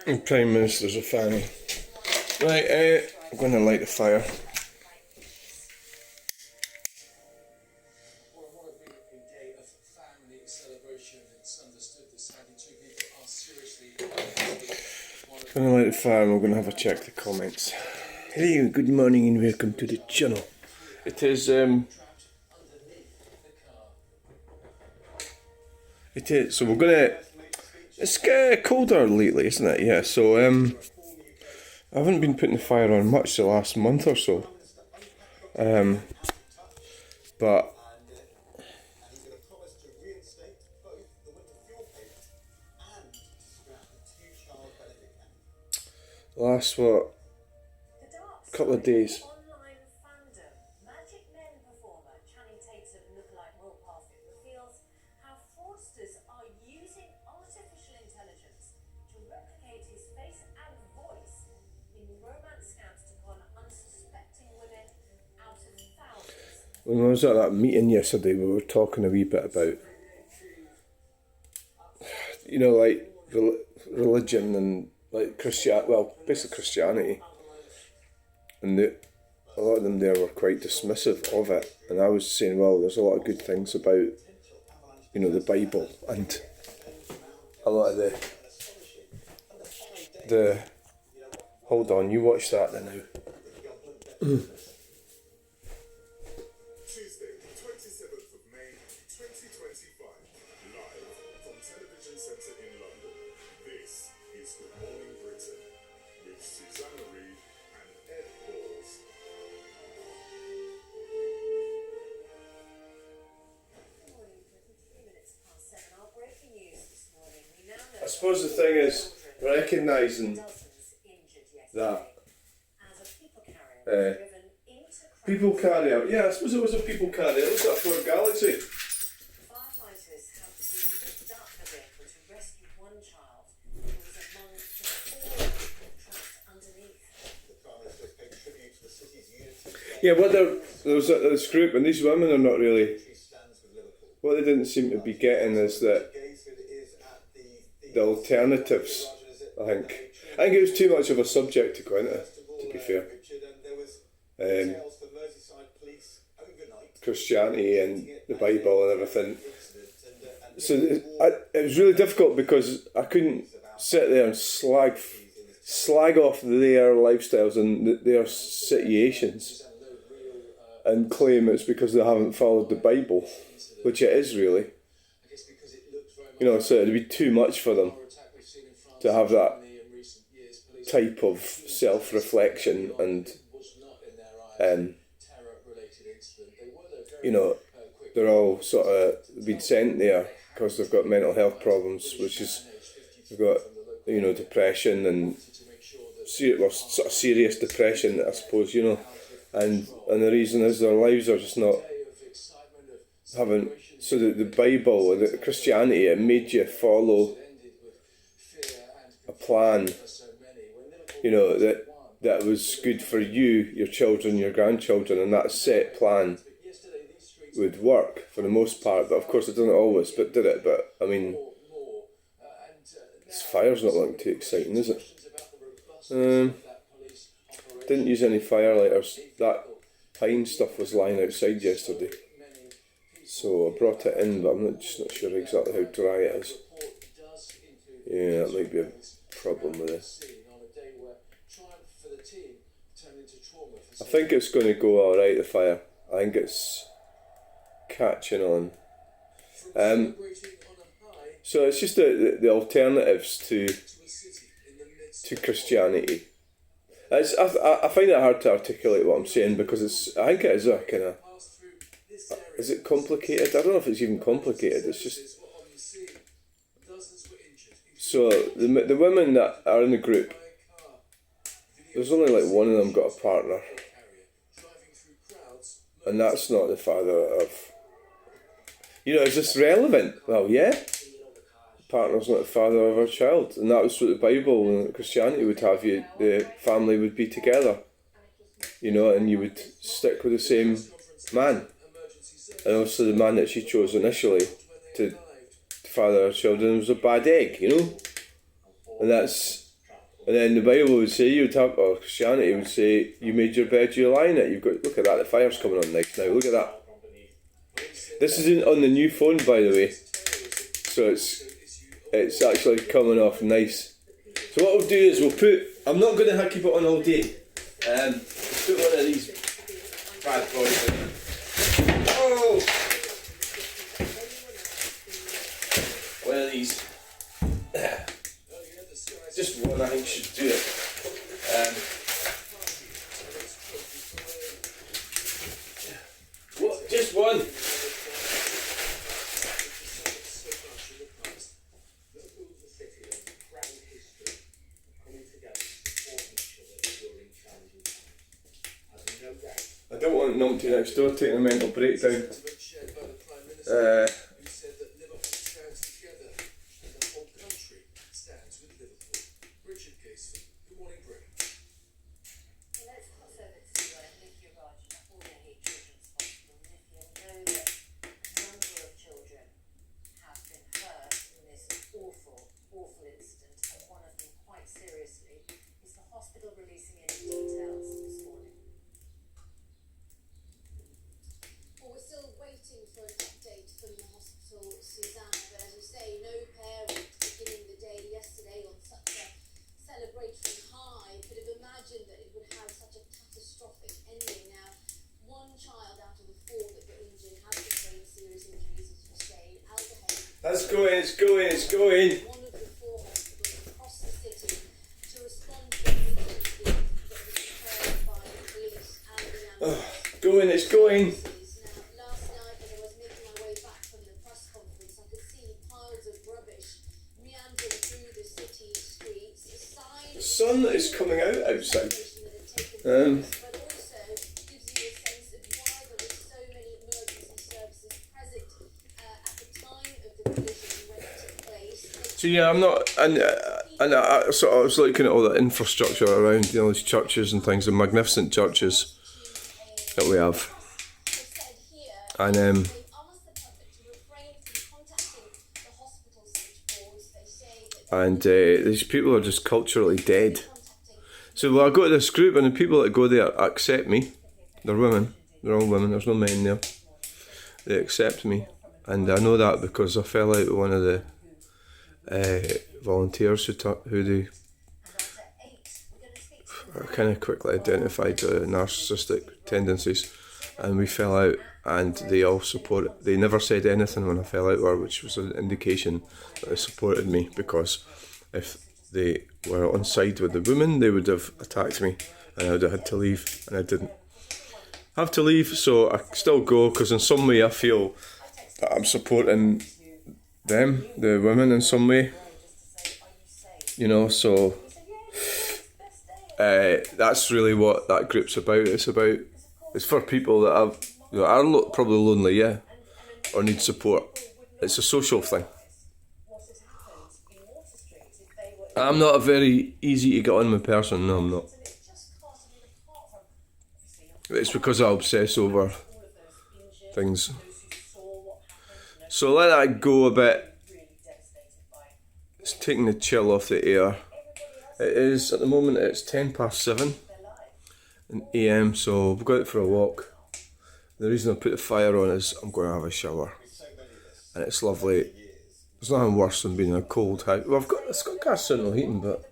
And Prime Minister's a fanny. Right, I'm going to light the fire. I'm going to light the fire and we're going to have a check the comments. Hello, good morning and welcome to the channel. It is, so we're going to, it's colder lately, isn't it? Yeah, so I haven't been putting the fire on much the last month or so. But last couple of days. When I was at that meeting yesterday, we were talking a wee bit about, like religion and like basically Christianity, and a lot of them there were quite dismissive of it. And I was saying, well, there's a lot of good things about, the Bible, and a lot of the. Hold on, you watch that then now. I suppose the thing is recognising that people carry out. Yeah, I suppose it was a people carry out. It was that Ford Galaxy. Firefighters have to lift up the vehicle to rescue one child who was among the four trapped underneath. The Prime Minister paid tribute to the city's unity. Yeah, there was this group, and these women are not really. What they didn't seem to be getting is that the alternatives. I think it was too much of a subject to go into. To be fair, Christianity and the Bible and everything. So it was really difficult because I couldn't sit there and slag off their lifestyles and their situations and claim it's because they haven't followed the Bible, which it is really. So it'd be too much for them to have that type of self-reflection and they're all sort of been sent there because they've got mental health problems, which is they've got depression and sort of serious depression, I suppose, and the reason is their lives are just not having. So the Bible, the Christianity, it made you follow a plan, that was good for you, your children, your grandchildren, and that set plan would work for the most part. But of course it doesn't always, but did it? But I mean, this fire's not looking too exciting, is it? Didn't use any firelighters. That pine stuff was lying outside yesterday. So I brought it in, but I'm just not sure exactly how dry it is. Yeah, that might be a problem with it. I think it's going to go alright, the fire. I think it's catching on. So it's just the alternatives to Christianity. I find it hard to articulate what I'm saying because I think it is a kind of. Is it complicated? I don't know if it's even complicated. It's just. So the women that are in the group, there's only like one of them got a partner, and that's not the father of. Is this relevant? Well, yeah. The partner's not the father of our child, and that was what the Bible and Christianity would have you. The family would be together, and you would stick with the same man. And also the man that she chose initially to father her children was a bad egg, And then the Bible would say, or Christianity would say, you made your bed, you lie in it. You've got, look at that, the fire's coming on next now, look at that. This is on the new phone, by the way, so it's actually coming off nice. So what we'll do is I'm not going to keep it on all day, put one of these bad boys in. Oh! One of these. Just one, I think, should do it. What? Just one? I don't want Numpty next door taking a mental breakdown. It's going. It's going. Last night, as I was making my way back from the press conference, I could see piles of rubbish meandering through the city streets. The sun is coming out outside. But also gives you a sense of why there were so many emergency services present at the time of the collision when it took place. So yeah, I'm not, and I was looking at all the infrastructure around, these churches and things, the magnificent churches that we have, and these people are just culturally dead. So I go to this group, and the people that go there accept me. They're women. They're all women. There's no men there. They accept me, and I know that because I fell out with one of the volunteers who they kind of quickly identified narcissistic tendencies, and we fell out, and they all supported. They never said anything when I fell out with her, which was an indication that they supported me, because if they were on side with the women, they would have attacked me, and I would have had to leave, and I didn't have to leave, so I still go, because in some way I feel that I'm supporting them, the women, in some way, so that's really what that group's about. It's for people that are probably lonely, yeah, or need support. It's a social thing. I'm not a very easy to get on with person, no, I'm not. It's because I obsess over things. So let that go a bit. It's taking the chill off the air. It is, at the moment, it's 7:10 AM, so we've got out for a walk. The reason I put the fire on is I'm going to have a shower. And it's lovely. There's nothing worse than being in a cold house. Well, it's got gas central heating, but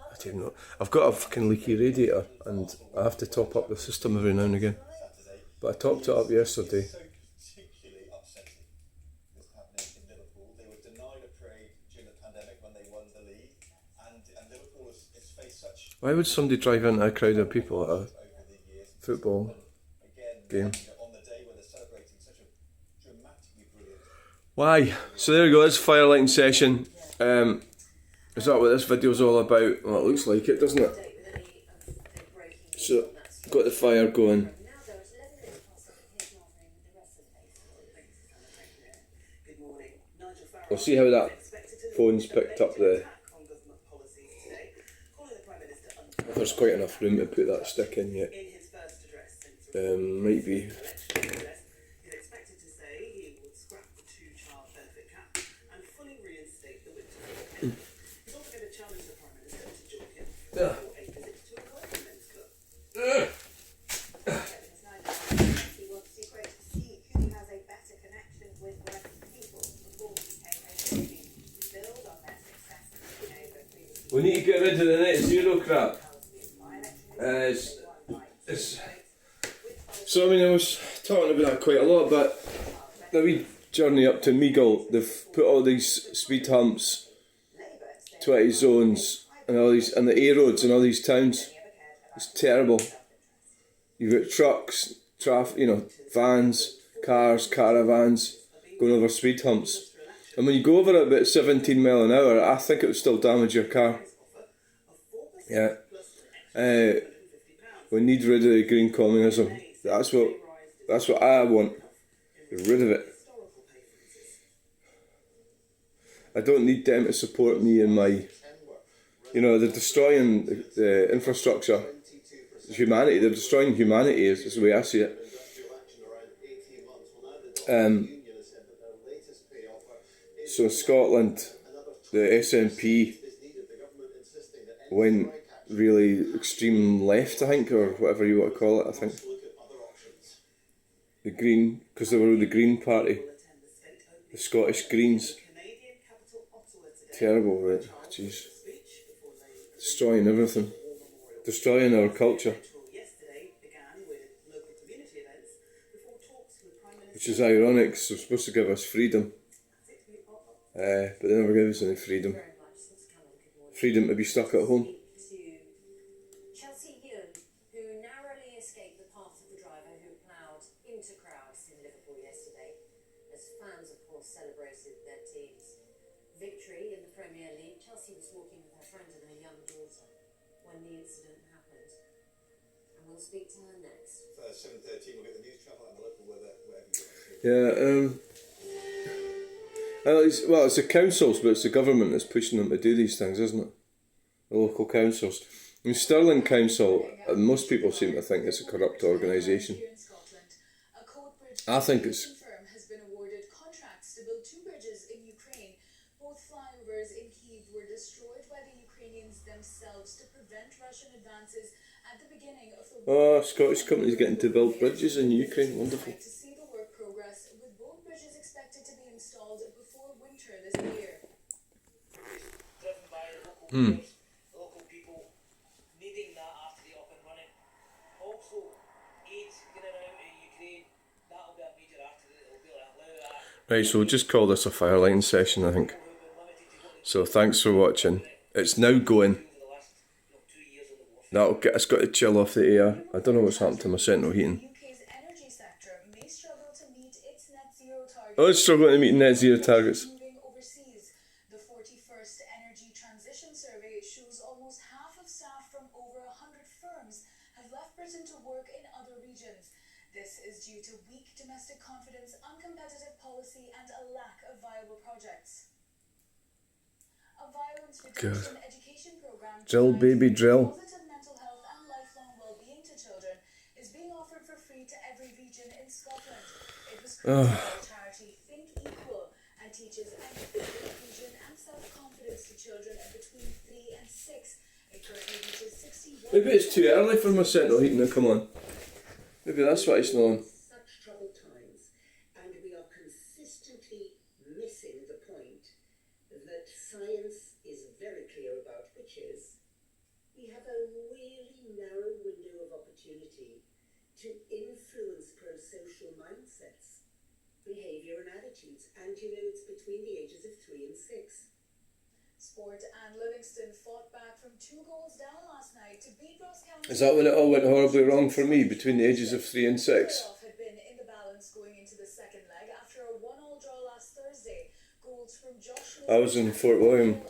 I don't know. I've got a fucking leaky radiator, and I have to top up the system every now and again. But I topped it up yesterday. Why would somebody drive into a crowd of people at a football game? Why? So there we go, this fire lighting session. Is that what this video's all about? Well, it looks like it, doesn't it? So, got the fire going. We'll see how that phone's picked up the... There's quite enough room to put that stick in yet. Might be. We need to get rid of the net zero crap. So I mean, I was talking about that quite a lot, but the wee journey up to Meagle, they've put all these speed humps, 20 zones, and all these, and the A roads in all these towns. It's terrible. You've got trucks, vans, cars, caravans going over speed humps. And when you go over at about 17 mile an hour, I think it would still damage your car. Yeah. We need rid of the green communism. That's what I want. Get rid of it. I don't need them to support me in my... they're destroying the infrastructure. Humanity. They're destroying humanity is the way I see it. So Scotland, the SNP went really extreme left, I think, or whatever you want to call it, I think. The Green, because they were the Green Party. The Scottish Greens. Terrible, right? Jeez. Destroying everything. Destroying our culture. Which is ironic, because they're supposed to give us freedom. But they never give us any freedom. Freedom to be stuck at home. Chelsea Ewan, who narrowly escaped the path of the driver who ploughed into crowds in Liverpool yesterday, as fans of course celebrated their team's victory in the Premier League. Chelsea was walking with her friend and her young daughter when the incident happened. And we'll speak to her next. 7:13 we'll get the news travel and the local weather, wherever you want. Yeah, it's the councils, but it's the government that's pushing them to do these things, isn't it? The local councils. I mean, Stirling Council, most people seem to think it's a corrupt organisation. I think it's... has been awarded contracts to build 2 bridges in Ukraine. Both flyovers in Kyiv were destroyed by the Ukrainians themselves to prevent Russian advances at the beginning of the war. Oh, Scottish companies getting to build bridges in Ukraine, wonderful. To see the work progress, with both bridges expected to be installed before winter this year. Driven by local people needing that after the up and running. Also, aid getting out of Ukraine, that'll be a major after it'll be allow that. Right, so we'll just call this a fireline session, I think. So thanks for watching. It's now going. It's got to chill off the air. I don't know what's happened to my central heating. UK's energy sector may struggle to meet its net zero target. Oh, it's struggling to meet net zero targets. Moving overseas. The 41st Energy Transition Survey shows almost half of staff from over 100 firms have left Britain to work in other regions. This is due to weak domestic confidence, uncompetitive policy and a lack of viable projects. A violence reduction education program Drill, baby, drill. positive mental health and lifelong well-being to children is being offered for free to every region in Scotland. It was created by charity Think Equal and teaches empathy, inclusion and self-confidence to children between 3 and 6. It currently reaches 61. Maybe it's too early for my central heating to come on. Maybe that's what it's not on. Such troubled times, and we are consistently missing the point that science is very clear about, which is we have a really narrow window of opportunity to influence pro-social mindsets, behaviour and attitudes, and it's between the ages of 3 and 6. Sport and Livingston fought back from 2 goals down last night to beat Ross County. Is that when it all went horribly wrong for me, between the ages of 3 and 6? Playoff had been in the balance going into the second leg after a 1-1 draw last Thursday. Goals from Josh I was in Fort William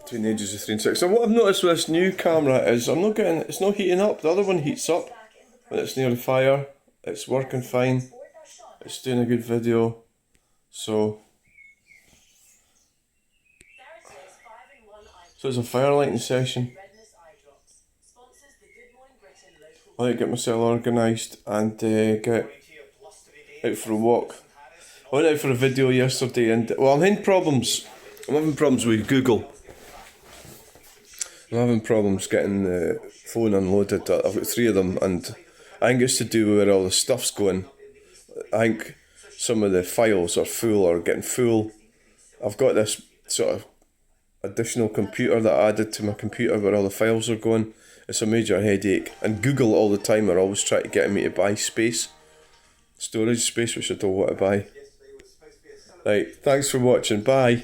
between the ages of 3 and 6. So what I've noticed with this new camera is it's not heating up. The other one heats up when it's near the fire. It's working fine. It's doing a good video. So it's a fire lighting session. I like to get myself organised and get out for a walk. I went out for a video yesterday and, I'm having problems. I'm having problems with Google. I'm having problems getting the phone unloaded. I've got 3 of them and I think it's to do with where all the stuff's going. I think some of the files are full or getting full. I've got this sort of additional computer that I added to my computer where all the files are going. It's a major headache. And Google all the time are always trying to get me to buy space. Storage space, which I don't want to buy. Right, thanks for watching. Bye.